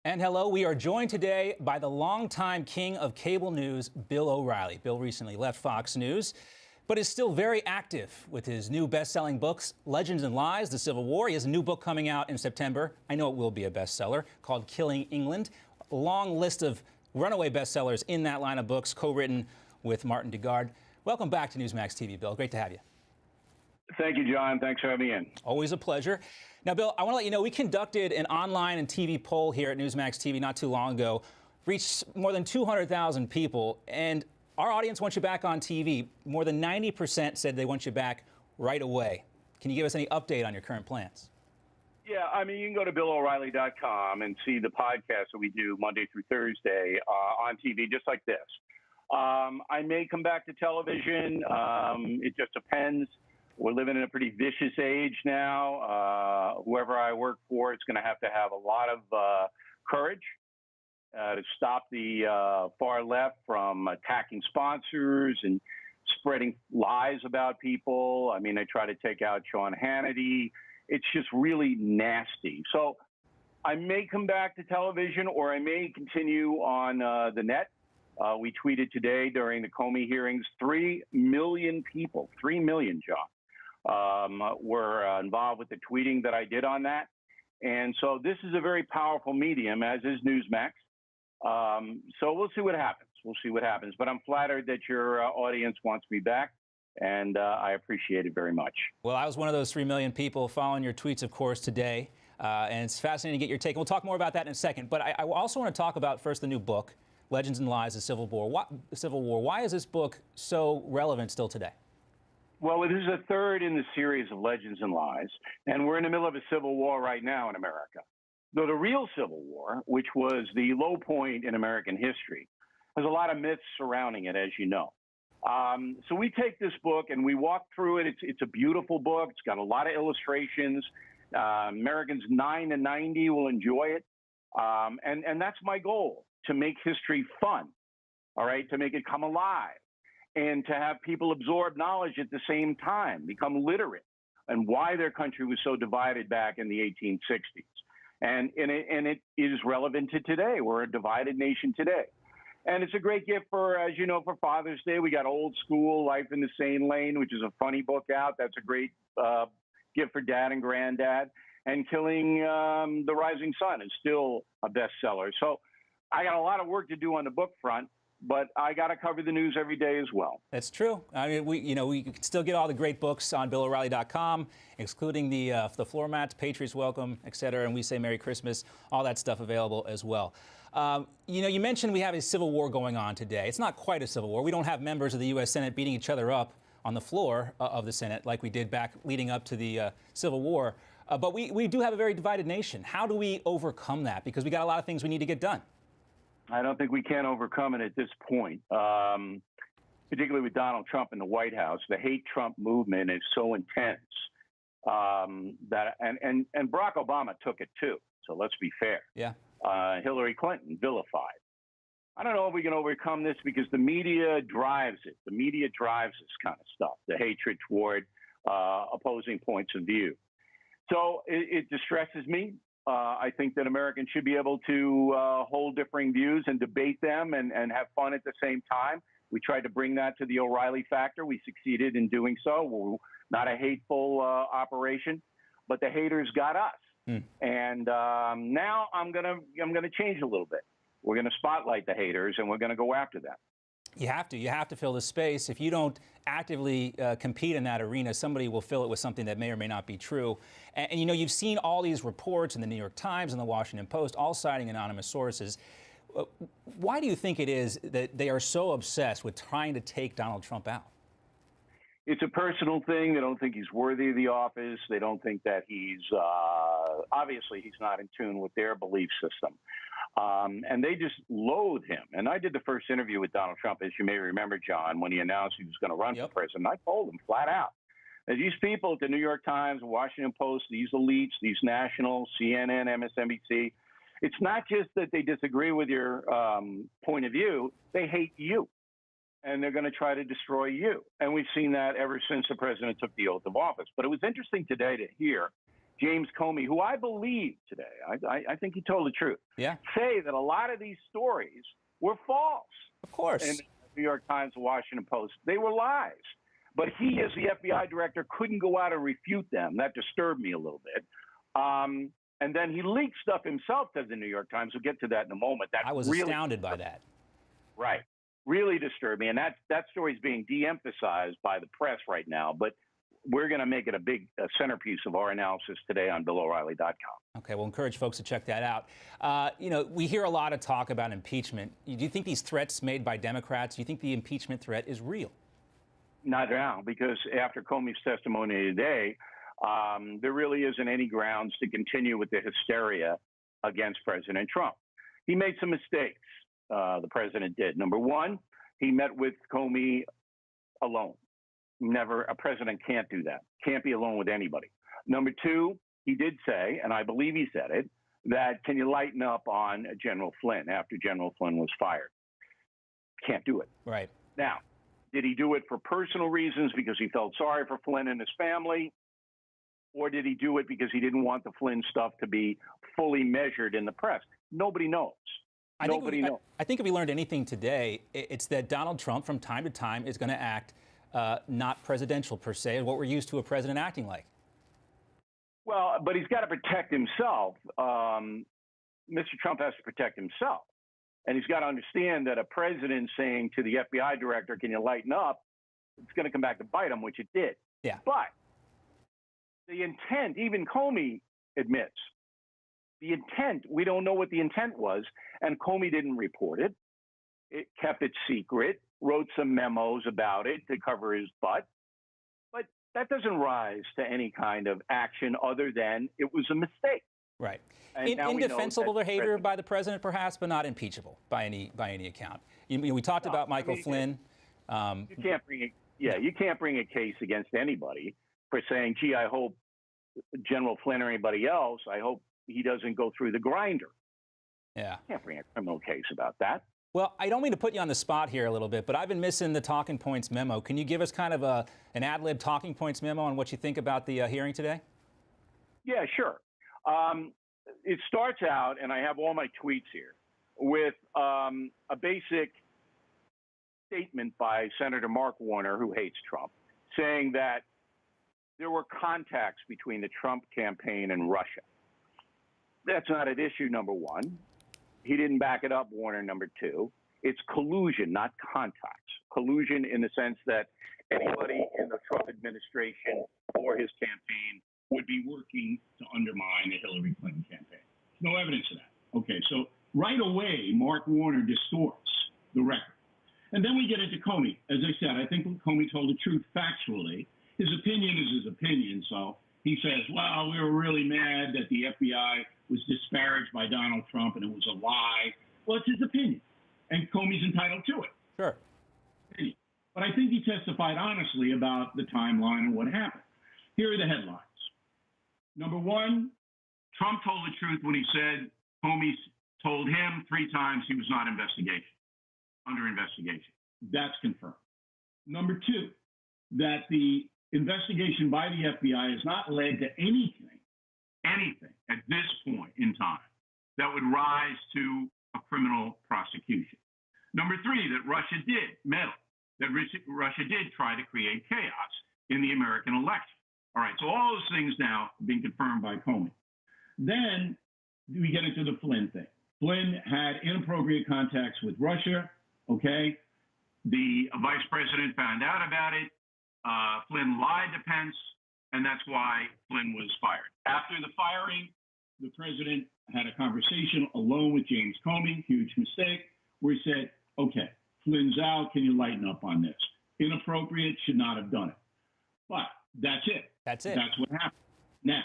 And hello, we are joined today by the longtime king of cable news, Bill O'Reilly. Bill recently left Fox News, but is still very active with his new best-selling books, Legends and Lies, The Civil War. He has a new book coming out in September. I know it will be a bestseller, called Killing England. A long list of runaway bestsellers in that line of books, co-written with Martin Dugard. Welcome back to Newsmax TV, Bill. Great to have you. Thank you, John. Thanks for having me in. Always a pleasure. Now, Bill, I want to let you know we conducted an online and TV poll here at Newsmax TV not too long ago, reached more than 200,000 people, and our audience wants you back on TV. More than 90% said they want you back right away. Can you give us any update on your current plans? Yeah, I mean, you can go to BillO'Reilly.com and see the podcast that we do Monday through Thursday on TV, just like this. I may come back to television. It just depends. We're living in a pretty vicious age now. Whoever I work for is going to have a lot of courage to stop the far left from attacking sponsors and spreading lies about people. I mean, they try to take out Sean Hannity. It's just really nasty. So I may come back to television, or I may continue on the net. We tweeted today during the Comey hearings, 3 million people, 3 million, John, were involved with the tweeting that I did on that. And so this is a very powerful medium, as is Newsmax. So we'll see what happens. We'll see what happens. But I'm flattered that your audience wants me back, and I appreciate it very much. Well, I was one of those 3 million people following your tweets, of course, today. And it's fascinating to get your take. And we'll talk more about that in a second. But I also want to talk about first the new book, Legends and Lies, The Civil War. Why is this book so relevant still today? Well, this is a third in the series of Legends and Lies, and we're in the middle of a civil war right now in America. Though the real Civil War, which was the low point in American history, has a lot of myths surrounding it, as you know. So we take this book and we walk through it. It's a beautiful book. It's got a lot of illustrations. Americans 9 to 90 will enjoy it. And that's my goal, to make history fun, all right, to make it come alive, and to have people absorb knowledge at the same time, become literate, and why their country was so divided back in the 1860s. And it is relevant to today. We're a divided nation today. And it's a great gift for, as you know, for Father's Day. We got Old School, Life in the Sane Lane, which is a funny book out. That's a great gift for dad and granddad. And Killing the Rising Sun is still a bestseller. So I got a lot of work to do on the book front, but I got to cover the news every day as well. That's true. I mean, we can still get all the great books on BillO'Reilly.com, excluding the floor mats, Patriots Welcome, etc. And We Say Merry Christmas, all that stuff available as well. You mentioned we have a civil war going on today. It's not quite a civil war. We don't have members of the U.S. Senate beating each other up on the floor of the Senate like we did back leading up to the Civil War. But we do have a very divided nation. How do we overcome that? Because we got a lot of things we need to get done. I don't think we can overcome it at this point, particularly with Donald Trump in the White House. The hate Trump movement is so intense that Barack Obama took it too. So let's be fair. Yeah. Hillary Clinton vilified. I don't know if we can overcome this because the media drives it. The media drives this kind of stuff, the hatred toward opposing points of view. So it distresses me. I think that Americans should be able to hold differing views and debate them and have fun at the same time. We tried to bring that to the O'Reilly factor. We succeeded in doing so. We're not a hateful operation, but the haters got us. And now I'm gonna change a little bit. We're gonna spotlight the haters, and we're gonna go after them. You have to fill the space. If you don't actively compete in that arena, somebody will fill it with something that may or may not be true. And you've seen all these reports in the New York Times and the Washington Post, all citing anonymous sources. Why do you think it is that they are so obsessed with trying to take Donald Trump out? It's a personal thing. They don't think he's worthy of the office. They don't think that he's obviously he's not in tune with their belief system. And they just loathe him. And I did the first interview with Donald Trump, as you may remember, John, when he announced he was going to run for president. I told him flat out that these people at the New York Times, Washington Post, these elites, these nationals, CNN, MSNBC, it's not just that they disagree with your point of view. They hate you. And they're going to try to destroy you. And we've seen that ever since the president took the oath of office. But it was interesting today to hear James Comey, who I believe today, I think he told the truth, say that a lot of these stories were false. Of course. In the New York Times, the Washington Post, they were lies. But he, as the FBI director, couldn't go out and refute them. That disturbed me a little bit. And then he leaked stuff himself to the New York Times. We'll get to that in a moment. I was really astounded by that. Right. Really disturbed me. And that story is being de-emphasized by the press right now. But we're going to make it a big centerpiece of our analysis today on BillO'Reilly.com. Okay, we'll encourage folks to check that out. You know, we hear a lot of talk about impeachment. Do you think these threats made by Democrats, do you think the impeachment threat is real? Not now, because after Comey's testimony today, there really isn't any grounds to continue with the hysteria against President Trump. He made some mistakes, the president did. Number one, he met with Comey alone. Never, a president can't do that. Can't be alone with anybody. Number two, he did say, and I believe he said it, that can you lighten up on General Flynn after General Flynn was fired? Can't do it. Right. Now, did he do it for personal reasons because he felt sorry for Flynn and his family? Or did he do it because he didn't want the Flynn stuff to be fully measured in the press? Nobody knows. Nobody knows. I think if we learned anything today, it's that Donald Trump from time to time is going to act not presidential per se, what we're used to a president acting like. Well, but he's got to protect himself. Mr. Trump has to protect himself. And he's got to understand that a president saying to the FBI director, can you lighten up, it's going to come back to bite him, which it did. Yeah. But the intent, even Comey admits, the intent, we don't know what the intent was, and Comey didn't report it. It kept it secret, wrote some memos about it to cover his butt. But that doesn't rise to any kind of action other than it was a mistake. Right. Indefensible behavior by the president, perhaps, but not impeachable by any account. We talked about Michael Flynn. You can't bring you can't bring a case against anybody for saying, gee, I hope General Flynn or anybody else, I hope he doesn't go through the grinder. Yeah. You can't bring a criminal case about that. Well, I don't mean to put you on the spot here a little bit, but I've been missing the talking points memo. Can you give us kind of an ad-lib talking points memo on what you think about the hearing today? Yeah, sure. It starts out, and I have all my tweets here, with a basic statement by Senator Mark Warner, who hates Trump, saying that there were contacts between the Trump campaign and Russia. That's not at issue, number one. He didn't back it up, Warner, number two. It's collusion, not contacts. Collusion in the sense that anybody in the Trump administration or his campaign would be working to undermine the Hillary Clinton campaign. No evidence of that. Okay, so right away, Mark Warner distorts the record. And then we get into Comey. As I said, I think Comey told the truth factually. His opinion is his opinion, so he says, well, we were really mad that the FBI was disparaged by Donald Trump and it was a lie. Well, it's his opinion, and Comey's entitled to it. Sure. But I think he testified honestly about the timeline and what happened. Here are the headlines. Number one, Trump told the truth when he said Comey told him 3 times he was not under investigation. That's confirmed. Number two, that the investigation by the FBI has not led to anything at this point in time that would rise to a criminal prosecution. Number three, that Russia did meddle, that Russia did try to create chaos in the American election. All right, so all those things now have been confirmed by Comey. Then we get into the Flynn thing. Flynn had inappropriate contacts with Russia, okay? The vice president found out about it. Flynn lied to Pence, and that's why Flynn was fired. After the firing, the president had a conversation alone with James Comey, huge mistake, where he said, okay, Flynn's out, can you lighten up on this? Inappropriate, should not have done it. But that's it. That's it. That's what happened. Now,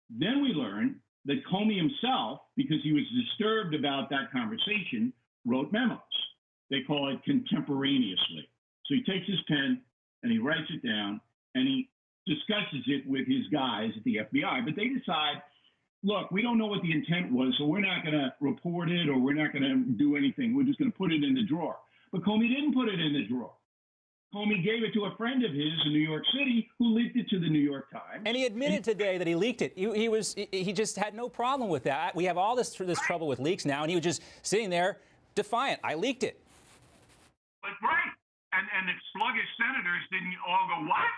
then we learn that Comey himself, because he was disturbed about that conversation, wrote memos. They call it contemporaneously. So he takes his pen and he writes it down and he discusses it with his guys at the FBI. But they decide, look, we don't know what the intent was, so we're not going to report it or we're not going to do anything. We're just going to put it in the drawer. But Comey didn't put it in the drawer. Comey gave it to a friend of his in New York City who leaked it to the New York Times. And he admitted today that he leaked it. He just had no problem with that. We have all this trouble with leaks now, and he was just sitting there defiant. I leaked it. But right. And the sluggish senators didn't all go, what?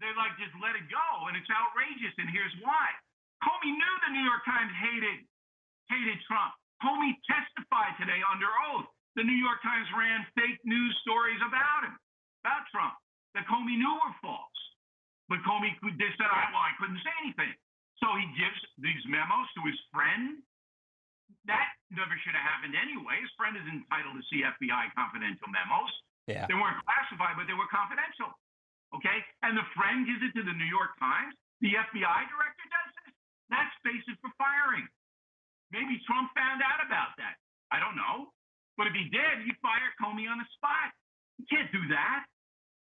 They just let it go, and it's outrageous, and here's why. Comey knew the New York Times hated Trump. Comey testified today under oath. The New York Times ran fake news stories about him, about Trump, that Comey knew were false. But Comey said, well, I couldn't say anything. So he gives these memos to his friend. That never should have happened anyway. His friend is entitled to see FBI confidential memos. Yeah. They weren't classified, but they were confidential. Okay? And the friend gives it to the New York Times. The FBI director does this. That's basis for firing. Maybe Trump found out about that. I don't know. But if he did, he'd fire Comey on the spot. You can't do that.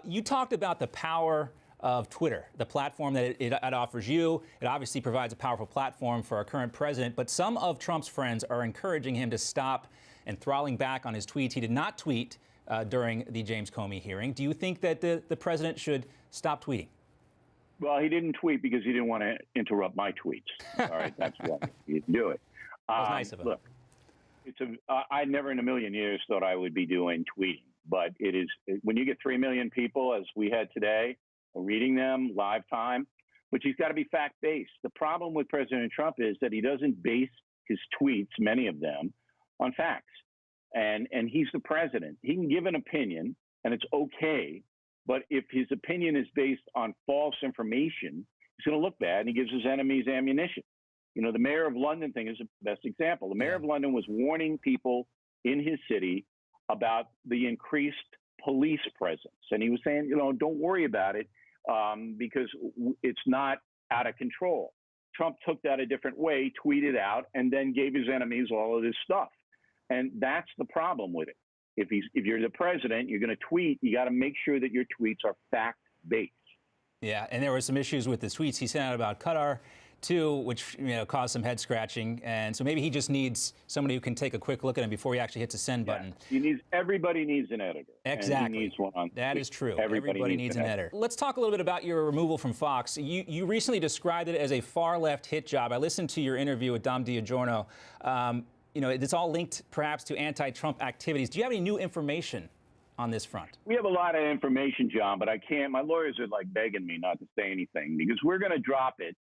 You talked about the power of Twitter, the platform that it offers you. It obviously provides a powerful platform for our current president, but some of Trump's friends are encouraging him to stop and throttling back on his tweets. He did not tweet during the James Comey hearing. Do you think that the president should stop tweeting? Well, he didn't tweet because he didn't want to interrupt my tweets. All right, that's why he didn't do it. That was nice of him. Look, I never in a million years thought I would be doing tweeting, but it is when you get 3 million people, as we had today, reading them live time, which he's got to be fact-based. The problem with President Trump is that he doesn't base his tweets, many of them, on facts. And he's the president. He can give an opinion, and it's okay. But if his opinion is based on false information, he's going to look bad, and he gives his enemies ammunition. You know, the mayor of London thing is the best example. The mayor of London was warning people in his city about the increased police presence. And he was saying, you know, don't worry about it because it's not out of control. Trump took that a different way, tweeted out, and then gave his enemies all of this stuff. And that's the problem with it. If you're the president, you're going to tweet, you got to make sure that your tweets are fact-based. Yeah, and there were some issues with the tweets he sent out about Qatar, too, which caused some head scratching. And so maybe he just needs somebody who can take a quick look at him before he actually hits a send button. Everybody needs an editor. Exactly. And he needs one on that is true. Everybody needs an editor. Let's talk a little bit about your removal from Fox. You recently described it as a far-left hit job. I listened to your interview with Dom DiGiorno. It's all linked perhaps to anti-Trump activities. Do you have any new information on this front? We have a lot of information, John, but I can't. My lawyers are begging me not to say anything because we're going to drop it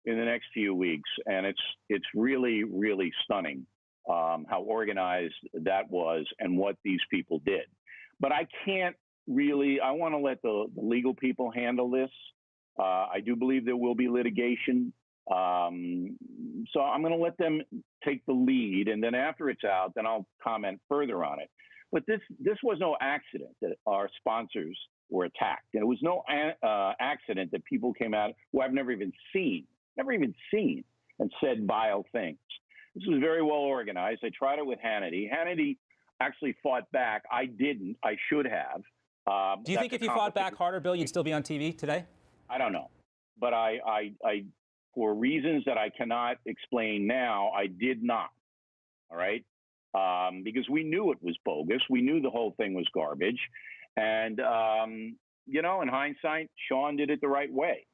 in the next few weeks, and it's really, really stunning how organized that was and what these people did. But I can't really. I want to let the legal people handle this. I do believe there will be litigation. So I'm going to let them take the lead, and then after it's out, then I'll comment further on it. But this was no accident that our sponsors were attacked. And it was no accident that people came out who I've never even seen, and said vile things. This was very well organized. I tried it with Hannity. Hannity actually fought back. I didn't. I should have. Do you think if you fought back harder, Bill, you'd still be on TV today? I don't know. But I for reasons that I cannot explain now, I did not. All right? Because we knew it was bogus. We knew the whole thing was garbage. And, in hindsight, Sean did it the right way.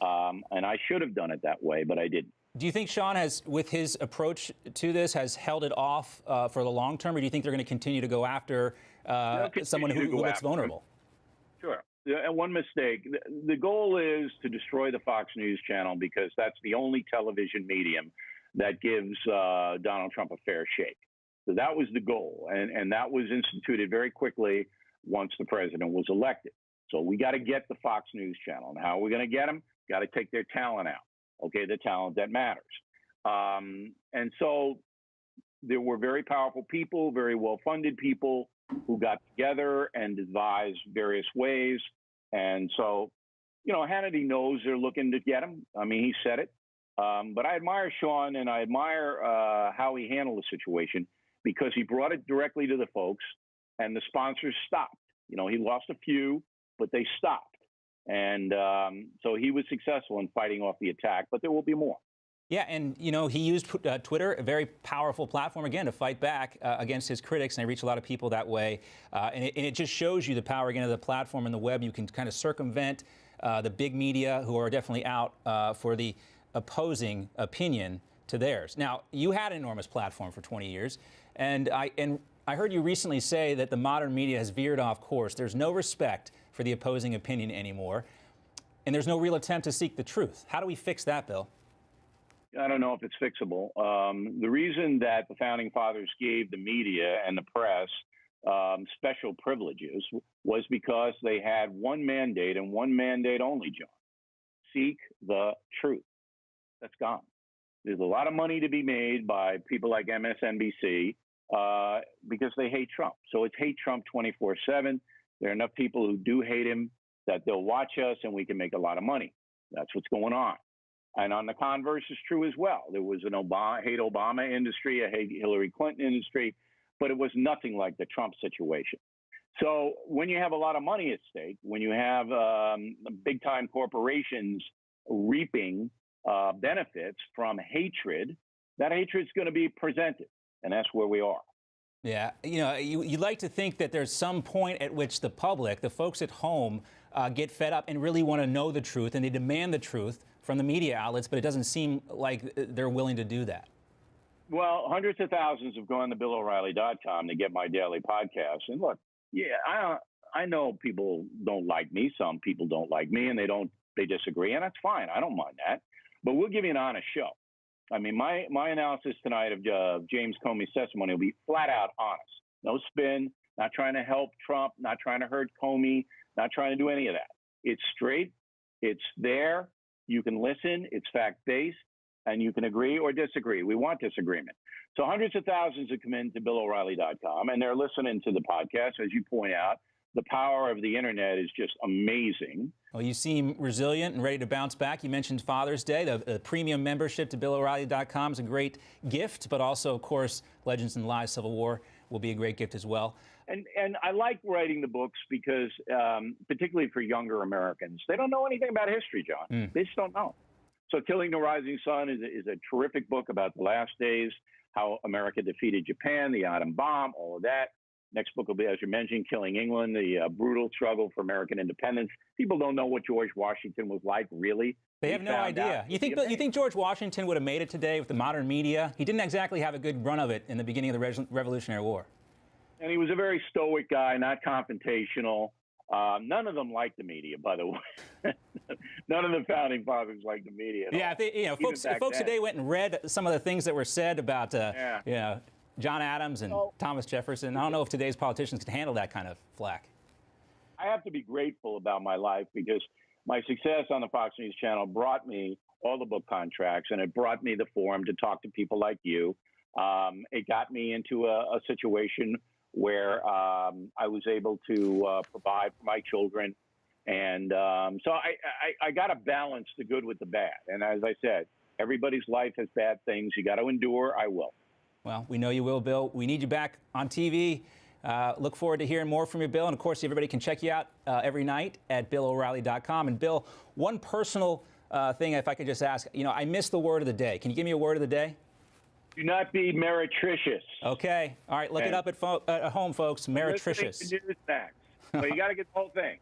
And I should have done it that way, but I didn't. Do you think Sean has, with his approach to this, has held it off for the long term, or do you think they're going to continue to go after someone who looks vulnerable? Sure. And one mistake. The goal is to destroy the Fox News channel because that's the only television medium that gives Donald Trump a fair shake. So that was the goal. And that was instituted very quickly once the president was elected. So we got to get the Fox News channel. And how are we going to get them? Got to take their talent out. Okay, the talent that matters. And so there were very powerful people, very well-funded people who got together and devised various ways. And so, Hannity knows they're looking to get him. I mean, he said it. But I admire Sean, and I admire how he handled the situation because he brought it directly to the folks, and the sponsors stopped. He lost a few, but they stopped. And so he was successful in fighting off the attack, but there will be more. Yeah, and you know, he used Twitter, a very powerful platform, again, to fight back against his critics, and they reach a lot of people that way. And it just shows you the power, again, of the platform and the web. You can kind of circumvent the big media, who are definitely out for the opposing opinion to theirs. Now, you had an enormous platform for 20 years, and I heard you recently say that the modern media has veered off course. There's no respect for the opposing opinion anymore, and there's no real attempt to seek the truth. How do we fix that, Bill? I don't know if it's fixable. The reason that the founding fathers gave the media and the press special privileges was because they had one mandate and one mandate only, John: seek the truth. That's gone. There's a lot of money to be made by people like MSNBC because they hate Trump. So it's hate Trump 24/7. There are enough people who do hate him that they'll watch us and we can make a lot of money. That's what's going on. And on the converse is true as well. There was an hate Obama industry, a hate Hillary Clinton industry, but it was nothing like the Trump situation. So when you have a lot of money at stake, when you have big-time corporations reaping benefits from hatred, that hatred's going to be presented, and that's where we are. Yeah, you know, you'd like to think that there's some point at which the public, the folks at home, get fed up and really want to know the truth, and they demand the truth from the media outlets, but it doesn't seem like they're willing to do that. Well, hundreds of thousands have gone to BillO'Reilly.com to get my daily podcast. And look, yeah, I know people don't like me. Some people don't like me, and they disagree, and that's fine. I don't mind that. But we'll give you an honest show. I mean, my analysis tonight of James Comey's testimony will be flat out honest. No spin, not trying to help Trump, not trying to hurt Comey, not trying to do any of that. It's straight. It's there. You can listen. It's fact-based, and you can agree or disagree. We want disagreement. So hundreds of thousands have come into BillO'Reilly.com, and they're listening to the podcast. As you point out, the power of the internet is just amazing. Well, you seem resilient and ready to bounce back. You mentioned Father's Day. The premium membership to BillO'Reilly.com is a great gift, but also, of course, Legends and Lies Civil War will be a great gift as well. And I like writing the books because, particularly for younger Americans, they don't know anything about history, John. They just don't know. So Killing the Rising Sun is a terrific book about the last days, how America defeated Japan, the atom bomb, all of that. Next book will be, as you mentioned, Killing England, the brutal struggle for American independence. People don't know what George Washington was like, really. They have no idea. You think George Washington would have made it today with the modern media? He didn't exactly have a good run of it in the beginning of the Revolutionary War. And he was a very stoic guy, not confrontational. None of them liked the media, by the way. None of the founding fathers liked the media. Yeah, folks today went and read some of the things that were said about, John Adams and Thomas Jefferson. I don't know if today's politicians can handle that kind of flack. I have to be grateful about my life because my success on the Fox News channel brought me all the book contracts, and it brought me the forum to talk to people like you. It got me into a situation where I was able to provide for my children. And so I got to balance the good with the bad. And as I said, everybody's life has bad things. You got to endure. I will. Well, we know you will, Bill. We need you back on TV. Look forward to hearing more from you, Bill. And, of course, everybody can check you out every night at BillO'Reilly.com. And, Bill, one personal thing, if I could just ask, I missed the word of the day. Can you give me a word of the day? Do not be meretricious. Okay. All right. Look it up at home, folks. Meretricious. Newsmax. So you got to get the whole thing.